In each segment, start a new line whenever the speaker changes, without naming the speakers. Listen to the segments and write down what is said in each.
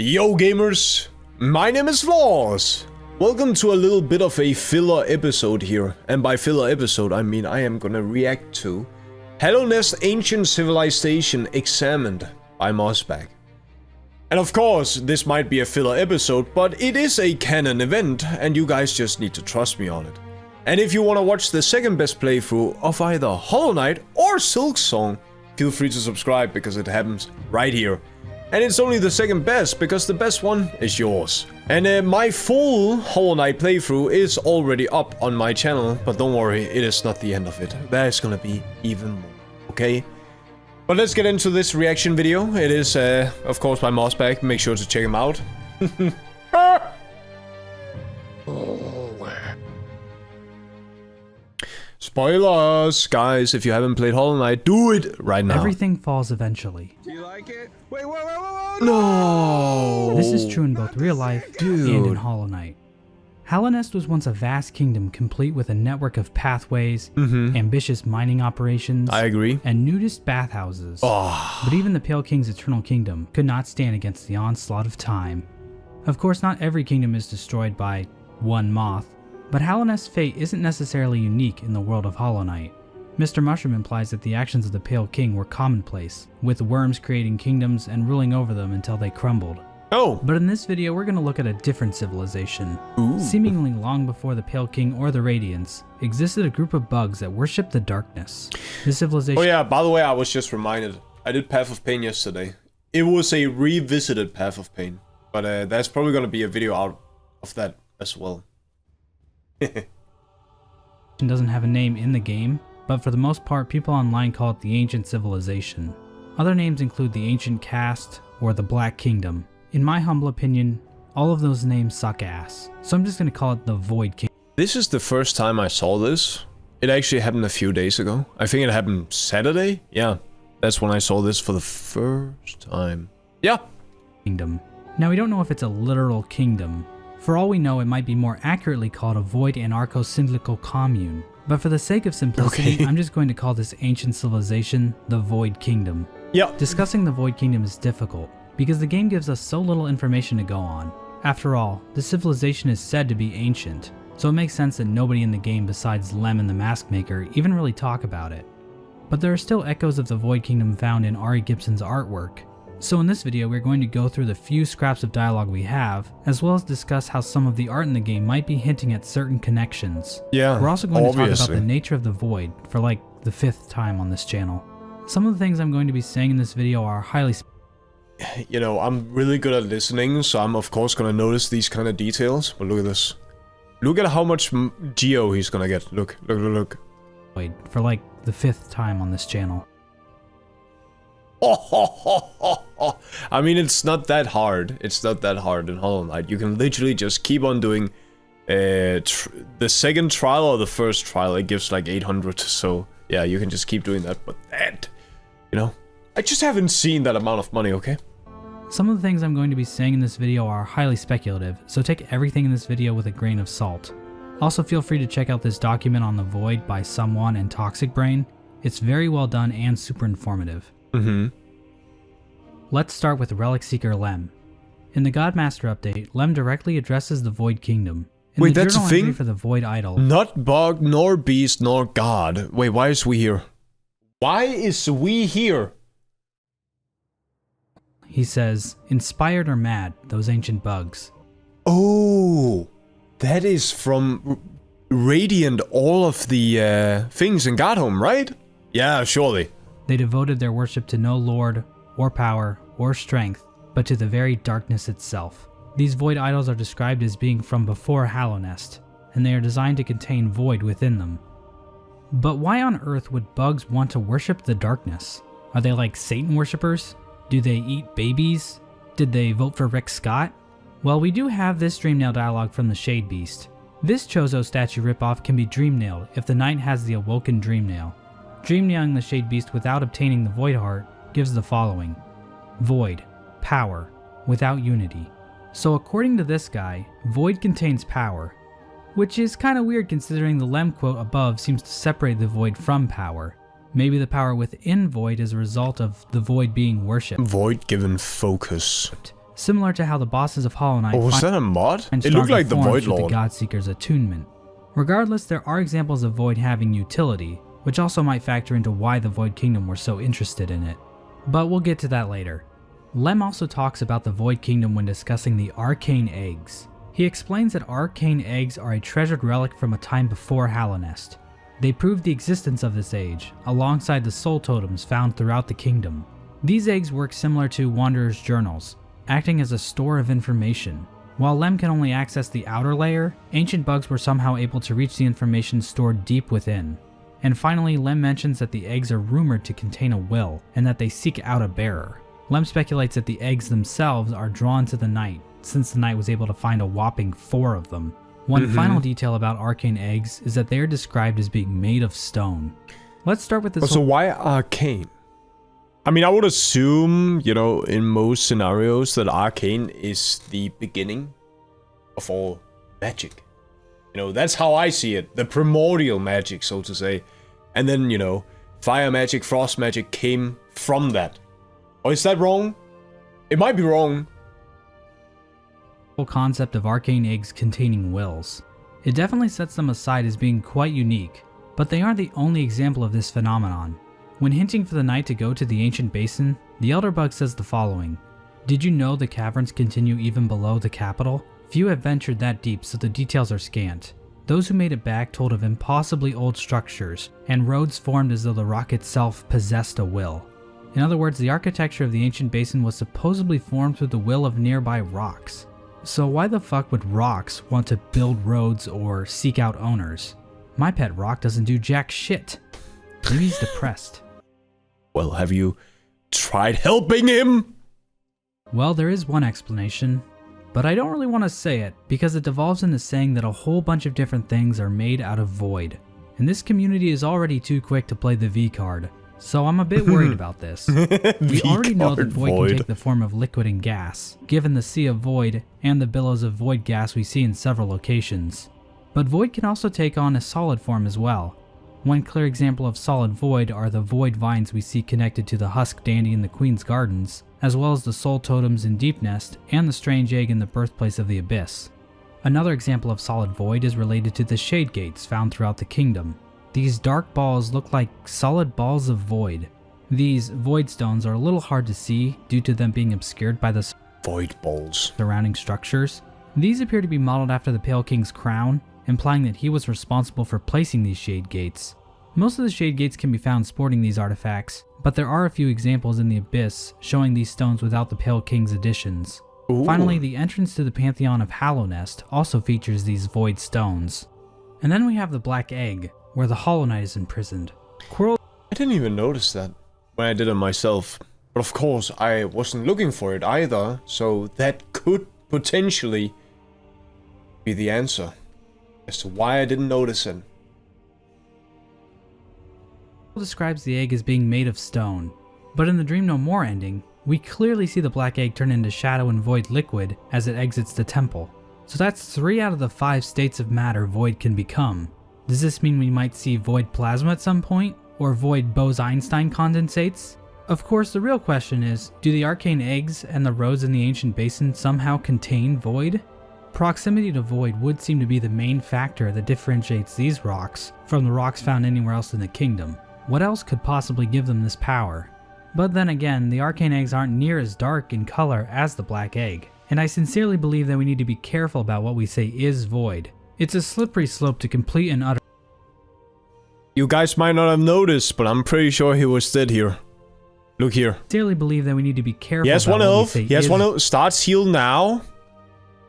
Yo gamers, my name is Flaws. Welcome to a little bit of a filler episode here. And by filler episode, I mean I am gonna react to Hallownest Ancient Civilization Examined by mossbag. And of course, this might be a filler episode, but it is a canon event, and you guys just need to trust me on it. And if you want to watch the second best playthrough of either Hollow Knight or Silksong, feel free to subscribe because it happens right here. And it's only the second best because the best one is yours. And my full Hollow Knight playthrough is already up on my channel, but don't worry, it is not the end of it. There's gonna be even more, okay? But let's get into this reaction video. It is, of course, by mossbag. Make sure to check him out. Spoilers, guys. If you haven't played Hollow Knight, do it right now.
Everything falls eventually.
Do you like it? Wait, whoa.
No!
This is true in both real life and in Hollow Knight. Hallownest was once a vast kingdom complete with a network of pathways, ambitious mining operations,
I agree,
and nudist bathhouses. But even the Pale King's eternal kingdom could not stand against the onslaught of time. Of course, not every kingdom is destroyed by one moth, but Hallownest's fate isn't necessarily unique in the world of Hollow Knight. Mr. Mushroom implies that the actions of the Pale King were commonplace, with worms creating kingdoms and ruling over them until they crumbled.
Oh!
But in this video, we're going to look at a different civilization.
Ooh.
Seemingly long before the Pale King or the Radiants, existed a group of bugs that worship the darkness. This civilization—
Oh yeah, by the way, I was just reminded. I did Path of Pain yesterday. It was a revisited Path of Pain. But there's probably going to be a video out of that as well.
doesn't have a name in the game, but for the most part, people online call it the Ancient Civilization. Other names include the Ancient Caste or the Black Kingdom. In my humble opinion, all of those names suck ass, so I'm just going to call it the Void Kingdom.
This is the first time I saw this. It actually happened a few days ago. I think it happened Saturday? Yeah, that's when I saw this for the first time. Yeah.
Now we don't know if it's a literal kingdom. For all we know, it might be more accurately called a void anarcho-syndical commune. But for the sake of simplicity,
okay,
I'm just going to call this ancient civilization the Void Kingdom.
Yeah.
Discussing the Void Kingdom is difficult, because the game gives us so little information to go on. After all, the civilization is said to be ancient, so it makes sense that nobody in the game besides Lem and the Mask Maker even really talk about it. But there are still echoes of the Void Kingdom found in Ari Gibson's artwork. So in this video, we're going to go through the few scraps of dialogue we have, as well as discuss how some of the art in the game might be hinting at certain connections.
Yeah,
we're also going to talk about the nature of the void for like the 5th time on this channel. Some of the things I'm going to be saying in this video are highly—
You know, I'm really good at listening, so I'm of course gonna notice these kind of details. But look at this. Look at how much geo he's gonna get. Look.
For like the 5th time on this channel.
I mean, it's not that hard. It's not that hard in Hollow Knight. You can literally just keep on doing the second trial or the first trial. It gives like 800. So yeah, you can just keep doing that. But that, you know, I just haven't seen that amount of money, okay?
Some of the things I'm going to be saying in this video are highly speculative, so take everything in this video with a grain of salt. Also feel free to check out this document on the Void by Someone and Toxic Brain. It's very well done and super informative. Let's start with Relic Seeker Lem. In the Godmaster update, Lem directly addresses the Void Kingdom. In
Wait,
the
that's a
journal entry
thing?
For the Void Idol.
Not bug, nor beast, nor god. Wait, why is we here? Why is we here?
He says, inspired or mad, those ancient bugs.
Oh, that is from Radiant, all of the things in Godhome, right? Yeah, surely.
They devoted their worship to no lord, or power, or strength, but to the very darkness itself. These void idols are described as being from before Hallownest, and they are designed to contain void within them. But why on earth would bugs want to worship the darkness? Are they like Satan worshippers? Do they eat babies? Did they vote for Rick Scott? Well, we do have this Dreamnail dialogue from the Shade Beast. This Chozo statue ripoff can be Dreamnailed if the knight has the Awoken Dreamnail. Dreamnailing the Shade Beast without obtaining the Void Heart gives the following: Void, power, without unity. So according to this guy, Void contains power, which is kinda weird considering the Lem quote above seems to separate the Void from power. Maybe the power within Void is a result of the Void being worshipped.
Void given focus.
similar to how the bosses of Hollow Knight
Oh, was that a mod? It looked like the Void
with
Lord.
the Godseeker's attunement. Regardless, there are examples of Void having utility, which also might factor into why the Void Kingdom were so interested in it. But we'll get to that later. Lem also talks about the Void Kingdom when discussing the Arcane Eggs. He explains that Arcane Eggs are a treasured relic from a time before Hallownest. They prove the existence of this age, alongside the soul totems found throughout the kingdom. These eggs work similar to Wanderer's journals, acting as a store of information. While Lem can only access the outer layer, ancient bugs were somehow able to reach the information stored deep within. And finally, Lem mentions that the eggs are rumored to contain a will, and that they seek out a bearer. Lem speculates that the eggs themselves are drawn to the knight, since the knight was able to find a whopping 4 of them. One final detail about arcane eggs is that they are described as being made of stone. Let's start with this.
So why arcane? I mean, I would assume, you know, in most scenarios that arcane is the beginning of all magic. You know, that's how I see it. The primordial magic, so to say. And then, you know, fire magic, frost magic came from that. Or is that wrong? It might be wrong.
Whole concept of arcane eggs containing wills. It definitely sets them aside as being quite unique, but they aren't the only example of this phenomenon. When hinting for the knight to go to the ancient basin, the elder bug says the following: "Did you know the caverns continue even below the capital? Few have ventured that deep, so the details are scant. Those who made it back told of impossibly old structures, and roads formed as though the rock itself possessed a will." In other words, the architecture of the ancient basin was supposedly formed through the will of nearby rocks. So why the fuck would rocks want to build roads or seek out owners? My pet rock doesn't do jack shit. Maybe he's depressed.
Well, have you tried helping him?
Well, there is one explanation, but I don't really want to say it because it devolves into saying that a whole bunch of different things are made out of void. And this community is already too quick to play the V card, so I'm a bit worried about this. We already know that void can take the form of liquid and gas, given the sea of void and the billows of void gas we see in several locations. But void can also take on a solid form as well. One clear example of solid void are the void vines we see connected to the husk dandy in the Queen's Gardens, as well as the soul totems in Deepnest and the strange egg in the birthplace of the Abyss. Another example of solid void is related to the shade gates found throughout the kingdom. These dark balls look like solid balls of void. These void stones are a little hard to see due to them being obscured by the
void balls
surrounding structures. These appear to be modeled after the Pale King's crown, implying that he was responsible for placing these shade gates. Most of the shade gates can be found sporting these artifacts, but there are a few examples in the Abyss showing these stones without the Pale King's additions.
Ooh.
Finally, the entrance to the Pantheon of Hallownest also features these void stones. And then we have the Black Egg, where the Hollow Knight is imprisoned.
I didn't even notice that when I did it myself. But of course, I wasn't looking for it either, so that could potentially be the answer as to why I didn't notice it.
Describes the egg as being made of stone, but in the Dream No More ending, we clearly see the Black Egg turn into shadow and void liquid as it exits the temple. So that's 3 out of the 5 states of matter void can become. Does this mean we might see void plasma at some point, or void Bose-Einstein condensates? Of course, the real question is, do the arcane eggs and the roads in the ancient basin somehow contain void? Proximity to void would seem to be the main factor that differentiates these rocks from the rocks found anywhere else in the kingdom. What else could possibly give them this power? But then again, the arcane eggs aren't near as dark in color as the Black Egg, and I sincerely believe that we need to be careful about what we say is void. It's a slippery slope to complete and utter.
You guys might not have noticed, but I'm pretty sure he was dead here. Look here.
Sincerely believe that we need to be careful.
He has
about
one
what we
health.
say
He has
is
one health. Starts heal now.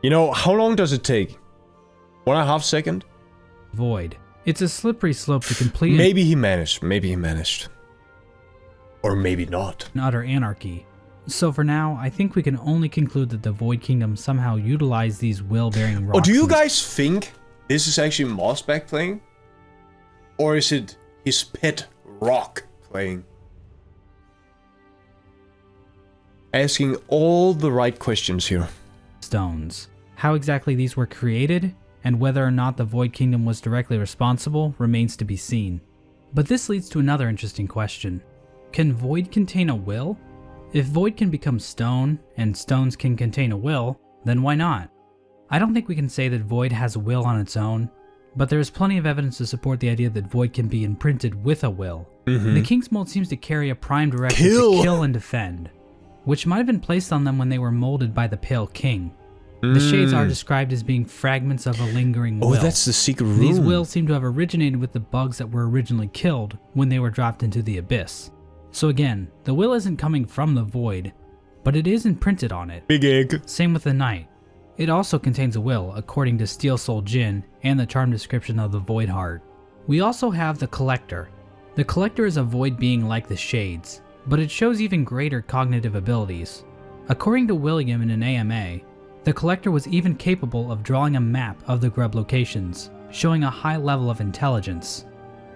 You know, how long does it take? 1.5 seconds?
Void. It's a slippery slope to complete
Maybe he managed. Maybe he managed. Or maybe not.
and utter anarchy. So for now, I think we can only conclude that the Void Kingdom somehow utilized these will-bearing rocks.
Oh, do you guys think this is actually mossbag playing? Or is it his pet rock playing? Asking all the right questions here.
stones. How exactly these were created, and whether or not the Void Kingdom was directly responsible, remains to be seen. But this leads to another interesting question. Can Void contain a will? If void can become stone, and stones can contain a will, then why not? I don't think we can say that void has a will on its own, but there is plenty of evidence to support the idea that void can be imprinted with a will. The King's Mold seems to carry a prime directive to kill and defend, which might have been placed on them when they were molded by the Pale King. The shades are described as being fragments of a lingering will.
Oh, that's the secret room.
These wills seem to have originated with the bugs that were originally killed when they were dropped into the abyss. So again, the will isn't coming from the void, but it is imprinted on it.
Big egg.
Same with the Knight. It also contains a will, according to Steel Soul Jin and the charm description of the Void Heart. We also have the Collector. The Collector is a void being like the Shades, but it shows even greater cognitive abilities. According to William in an AMA, the Collector was even capable of drawing a map of the grub locations, showing a high level of intelligence.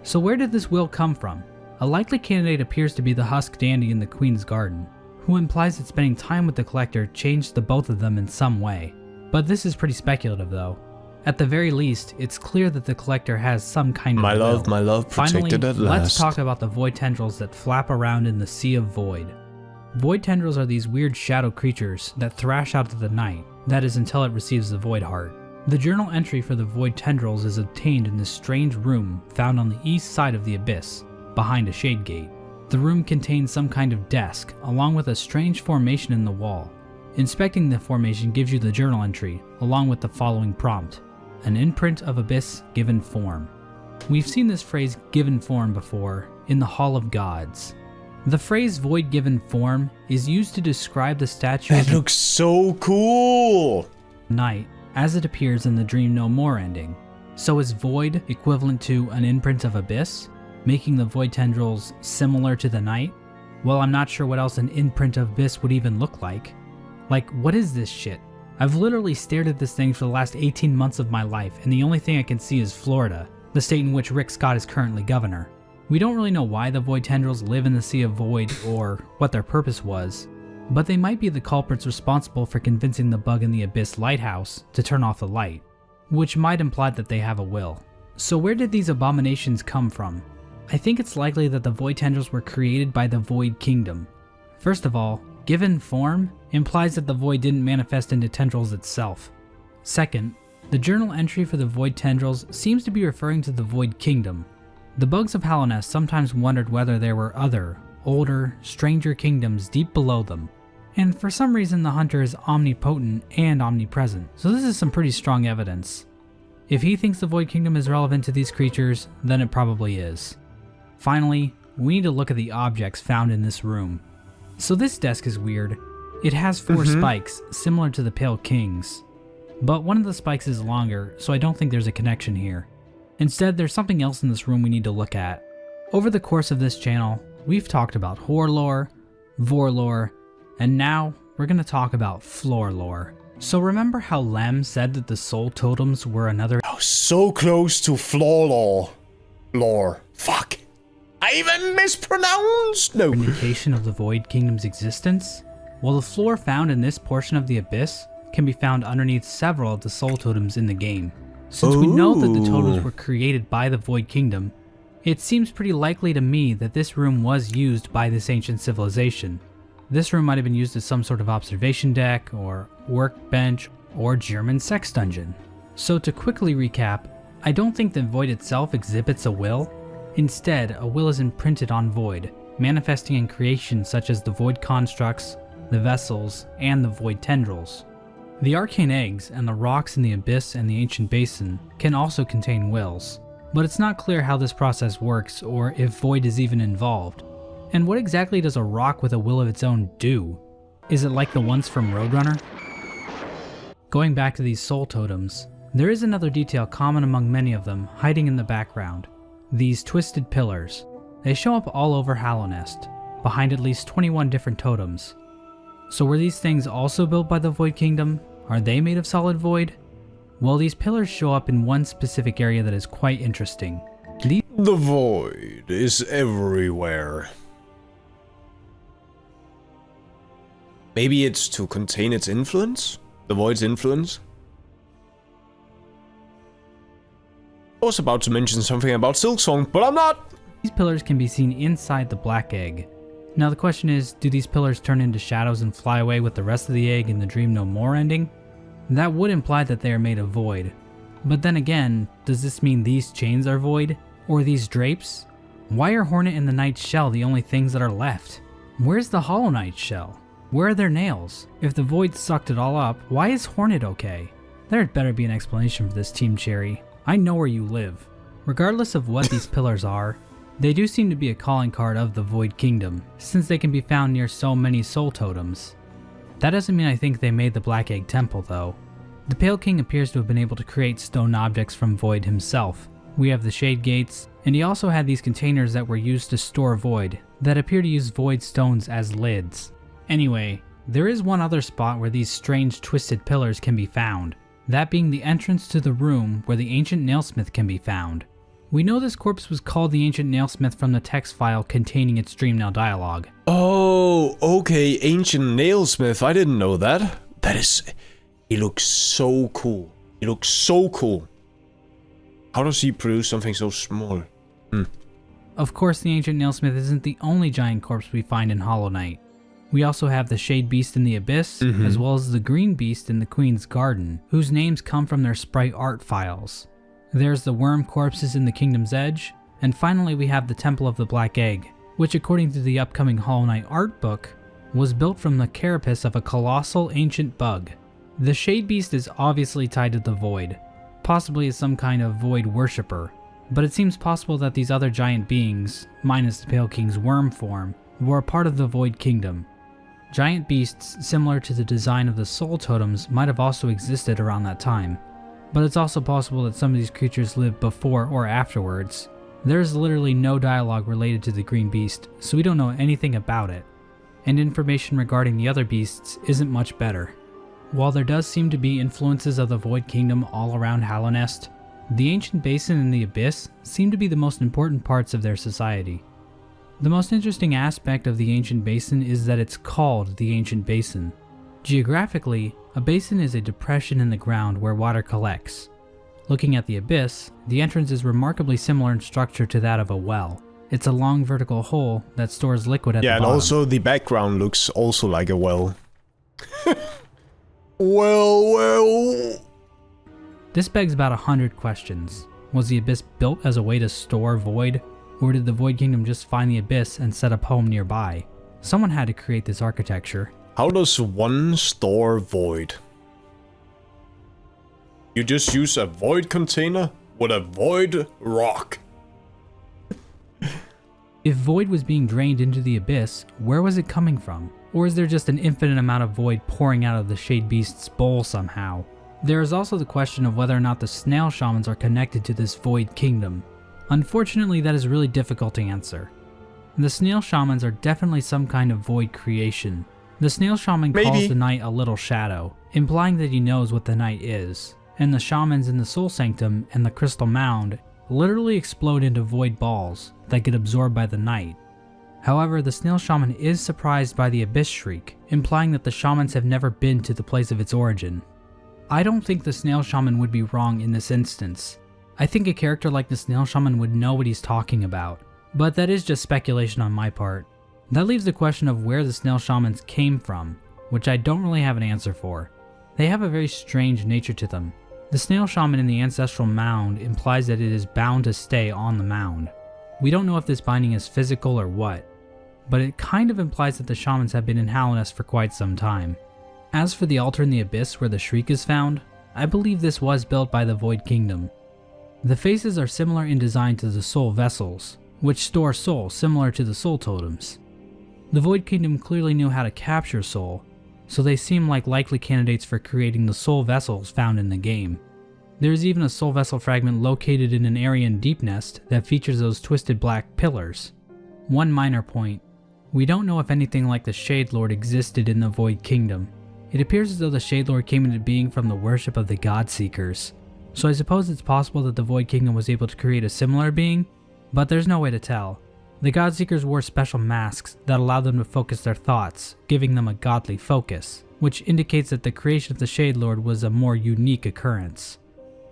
So where did this will come from? A likely candidate appears to be the Husk Dandy in the Queen's Garden, who implies that spending time with the Collector changed the both of them in some way. But this is pretty speculative though. At the very least, it's clear that the Collector has some kind of will.
My love, protected
Finally,
at last.
let's talk about the void tendrils that flap around in the Sea of Void. Void tendrils are these weird shadow creatures that thrash out of the night, that is until it receives the Void Heart. The journal entry for the void tendrils is obtained in this strange room found on the east side of the abyss, behind a shade gate. The room contains some kind of desk, along with a strange formation in the wall. Inspecting the formation gives you the journal entry, along with the following prompt: an imprint of abyss given form. We've seen this phrase given form before in the Hall of Gods. The phrase void given form is used to describe the statue
That looks so cool!
Night as it appears in the Dream No More ending. So is void equivalent to an imprint of abyss, making the void tendrils similar to the night? Well, I'm not sure what else an imprint of abyss would even look like. Like, what is this shit? I've literally stared at this thing for the last 18 months of my life, and the only thing I can see is Florida, the state in which Rick Scott is currently governor. We don't really know why the void tendrils live in the Sea of Void or what their purpose was, but they might be the culprits responsible for convincing the bug in the Abyss lighthouse to turn off the light, which might imply that they have a will. So where did these abominations come from? I think it's likely that the void tendrils were created by the Void Kingdom. First of all, given form implies that the void didn't manifest into tendrils itself. Second, the journal entry for the void tendrils seems to be referring to the Void Kingdom. The bugs of Hallownest sometimes wondered whether there were other, older, stranger kingdoms deep below them. And for some reason the hunter is omnipotent and omnipresent, so this is some pretty strong evidence. If he thinks the Void Kingdom is relevant to these creatures, then it probably is. Finally, we need to look at the objects found in this room. So this desk is weird. It has 4 spikes, similar to the Pale King's. But one of the spikes is longer, so I don't think there's a connection here. Instead, there's something else in this room we need to look at. Over the course of this channel, we've talked about horror lore, vor lore, and now we're going to talk about floor lore. So remember how Lem said that the soul totems were another—
Oh, so close to floor lore. Lore. Fuck. I even mispronounced! No.
indication of the Void Kingdom's existence? Well, the floor found in this portion of the Abyss can be found underneath several of the soul totems in the game. Since we know that the totems were created by the Void Kingdom, it seems pretty likely to me that this room was used by this ancient civilization. This room might have been used as some sort of observation deck, or workbench, or German sex dungeon. So to quickly recap, I don't think that Void itself exhibits a will. Instead, a will is imprinted on Void, manifesting in creations such as the Void constructs, the vessels, and the Void tendrils. The arcane eggs and the rocks in the Abyss and the ancient basin can also contain wills, but it's not clear how this process works or if Void is even involved. And what exactly does a rock with a will of its own do? Is it like the ones from Roadrunner? Going back to these soul totems, there is another detail common among many of them hiding in the background. These twisted pillars. They show up all over Hallownest, behind at least 21 different totems. So were these things also built by the Void Kingdom? Are they made of solid void? Well, these pillars show up in one specific area that is quite interesting.
The void is everywhere. Maybe it's to contain its influence? The void's influence? I was about to mention something about Silksong, but I'm not!
These pillars can be seen inside the black egg. Now the question is, do these pillars turn into shadows and fly away with the rest of the egg in the Dream No More ending? That would imply that they are made of void. But then again, does this mean these chains are void? Or these drapes? Why are Hornet and the Knight's shell the only things that are left? Where's the Hollow Knight's shell? Where are their nails? If the void sucked it all up, why is Hornet okay? There had better be an explanation for this, Team Cherry. I know where you live. Regardless of what these pillars are, they do seem to be a calling card of the Void Kingdom, since they can be found near so many soul totems. That doesn't mean I think they made the Black Egg Temple though. The Pale King appears to have been able to create stone objects from Void himself. We have the Shade Gates, and he also had these containers that were used to store Void, that appear to use Void stones as lids. Anyway, there is one other spot where these strange twisted pillars can be found, that being the entrance to the room where the ancient nailsmith can be found. We know this corpse was called the ancient nailsmith from the text file containing its Dreamnail dialogue.
Oh, okay, ancient nailsmith. I didn't know that. He looks so cool. He looks so cool. How does he produce something so small?
Of course, the ancient nailsmith isn't the only giant corpse we find in Hollow Knight. We also have the Shade Beast in the Abyss, as well as the Green Beast in the Queen's Garden, whose names come from their sprite art files. There's the worm corpses in the Kingdom's Edge, and finally we have the Temple of the Black Egg, which according to the upcoming Hollow Knight art book, was built from the carapace of a colossal ancient bug. The Shade Beast is obviously tied to the Void, possibly as some kind of Void worshipper, but it seems possible that these other giant beings, minus the Pale King's worm form, were a part of the Void Kingdom. Giant beasts similar to the design of the soul totems might have also existed around that time, but it's also possible that some of these creatures lived before or afterwards. There is literally no dialogue related to the Green Beast, so we don't know anything about it, and information regarding the other beasts isn't much better. While there does seem to be influences of the Void Kingdom all around Hallownest, the Ancient Basin and the Abyss seem to be the most important parts of their society. The most interesting aspect of the Ancient Basin is that it's called the Ancient Basin. Geographically, a basin is a depression in the ground where water collects. Looking at the Abyss, the entrance is remarkably similar in structure to that of a well. It's a long vertical hole that stores liquid at the bottom.
Yeah, and also the background looks also like a well. Well.
This begs about 100 questions. Was the Abyss built as a way to store Void? Or did the Void Kingdom just find the Abyss and set up home nearby? Someone had to create this architecture.
How does one store Void? You just use a Void container with a Void rock.
If Void was being drained into the Abyss, where was it coming from? Or is there just an infinite amount of Void pouring out of the Shade Beast's bowl somehow? There is also the question of whether or not the Snail Shamans are connected to this Void Kingdom. Unfortunately, that is really difficult to answer. The Snail Shamans are definitely some kind of Void creation. The Snail Shaman calls the Knight a little shadow, implying that he knows what the Knight is, and the Shamans in the Soul Sanctum and the Crystal Mound literally explode into Void balls that get absorbed by the Knight. However, the Snail Shaman is surprised by the Abyss Shriek, implying that the Shamans have never been to the place of its origin. I don't think the Snail Shaman would be wrong in this instance. I think a character like the Snail Shaman would know what he's talking about, but that is just speculation on my part. That leaves the question of where the Snail Shamans came from, which I don't really have an answer for. They have a very strange nature to them. The Snail Shaman in the Ancestral Mound implies that it is bound to stay on the mound. We don't know if this binding is physical or what, but it kind of implies that the Shamans have been in Hallownest for quite some time. As for the altar in the Abyss where the Shriek is found, I believe this was built by the Void Kingdom. The faces are similar in design to the Soul Vessels, which store soul similar to the Soul Totems. The Void Kingdom clearly knew how to capture soul, so they seem like likely candidates for creating the Soul Vessels found in the game. There is even a Soul Vessel fragment located in an area in Deepnest that features those twisted black pillars. One minor point, we don't know if anything like the Shade Lord existed in the Void Kingdom. It appears as though the Shade Lord came into being from the worship of the God Seekers. So I suppose it's possible that the Void Kingdom was able to create a similar being, but there's no way to tell. The Godseekers wore special masks that allowed them to focus their thoughts, giving them a godly focus, which indicates that the creation of the Shade Lord was a more unique occurrence.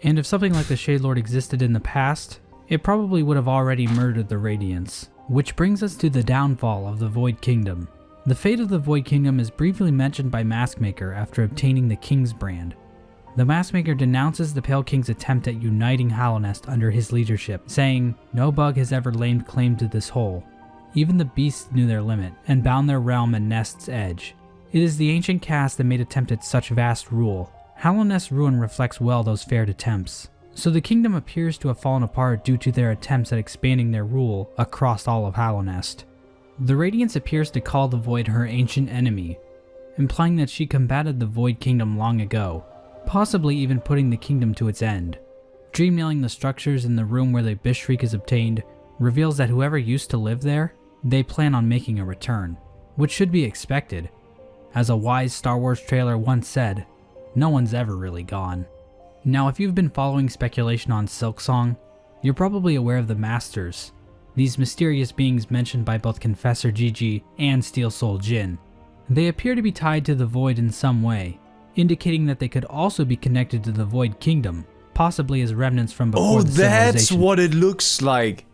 And if something like the Shade Lord existed in the past, it probably would have already murdered the Radiants. Which brings us to the downfall of the Void Kingdom. The fate of the Void Kingdom is briefly mentioned by Maskmaker after obtaining the King's brand. The Maskmaker denounces the Pale King's attempt at uniting Hallownest under his leadership, saying, "No bug has ever laid claim to this whole. Even the beasts knew their limit, and bound their realm at Nest's edge. It is the ancient caste that made attempt at such vast rule. Hallownest's ruin reflects well those failed attempts. So the kingdom appears to have fallen apart due to their attempts at expanding their rule across all of Hallownest. The Radiance appears to call the Void her ancient enemy, implying that she combated the Void Kingdom long ago, possibly even putting the kingdom to its end. Dream-nailing the structures in the room where the Bishriek is obtained reveals that whoever used to live there, they plan on making a return, which should be expected. As a wise Star Wars trailer once said, no one's ever really gone. Now, if you've been following speculation on Silksong, you're probably aware of the Masters, these mysterious beings mentioned by both Confessor Gigi and Steel Soul Jin. They appear to be tied to the Void in some way, indicating that they could also be connected to the Void Kingdom, possibly as remnants from before the civilization.
Oh, that's what it looks like.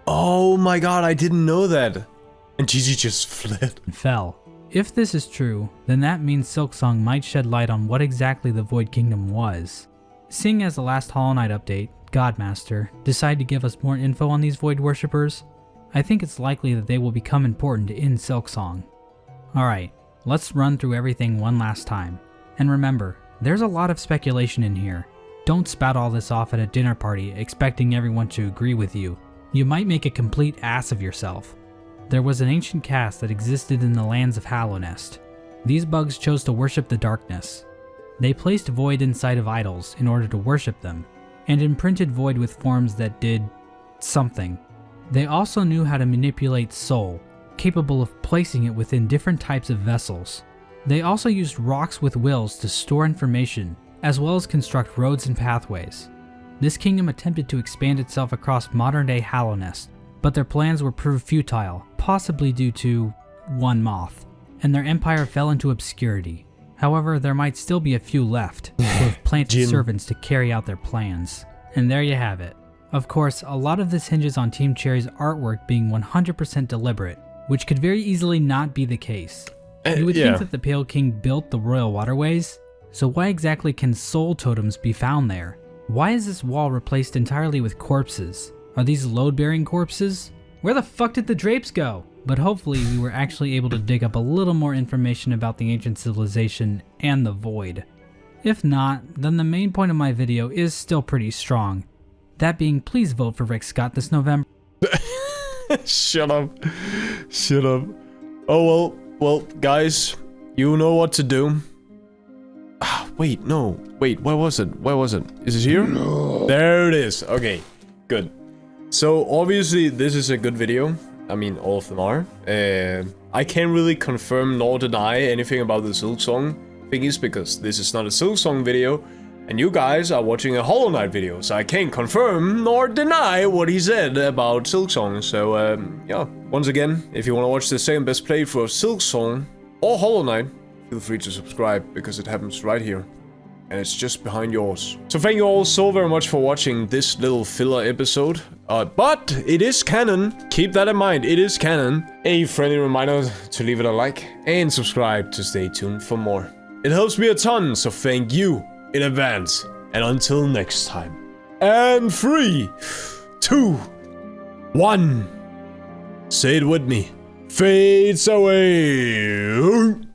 Oh my god, I didn't know that. And Gigi just fled.
Fell. If this is true, then that means Silksong might shed light on what exactly the Void Kingdom was. Seeing as the last Hollow Knight update, Godmaster, decided to give us more info on these Void worshippers, I think it's likely that they will become important in Silksong. Alright, let's run through everything one last time. And remember, there's a lot of speculation in here. Don't spout all this off at a dinner party expecting everyone to agree with you. You might make a complete ass of yourself. There was an ancient caste that existed in the lands of Hallownest. These bugs chose to worship the darkness. They placed Void inside of idols in order to worship them, and imprinted Void with forms that did something. They also knew how to manipulate soul, capable of placing it within different types of vessels. They also used rocks with wills to store information, as well as construct roads and pathways. This kingdom attempted to expand itself across modern-day Hallownest, but their plans were proved futile, possibly due to one moth, and their empire fell into obscurity. However, there might still be a few left who have planted servants to carry out their plans. And there you have it. Of course, a lot of this hinges on Team Cherry's artwork being 100% deliberate, which could very easily not be the case. You would think that the Pale King built the royal waterways, so why exactly can soul totems be found there? Why is this wall replaced entirely with corpses? Are these load-bearing corpses? Where the fuck did the drapes go? But hopefully we were actually able to dig up a little more information about the ancient civilization and the Void. If not, then the main point of my video is still pretty strong. That being, please vote for Rick Scott this November.
Shut up. Shut up. Oh well, guys, you know what to do. Wait, no. Wait, where was it? Where was it? Is it here? No. There it is. Okay, good. So, obviously, this is a good video. I mean, all of them are. I can't really confirm nor deny anything about the Silksong thingies because this is not a Silksong video. And you guys are watching a Hollow Knight video, so I can't confirm nor deny what he said about Silksong. So, yeah. Once again, if you want to watch the second best playthrough of Silksong or Hollow Knight, feel free to subscribe because it happens right here. And it's just behind yours. So thank you all so very much for watching this little filler episode. But it is canon. Keep that in mind. It is canon. A friendly reminder to leave it a like and subscribe to stay tuned for more. It helps me a ton, so thank you in advance. And until next time. And 3, 2, 1. Say it with me. Fades away.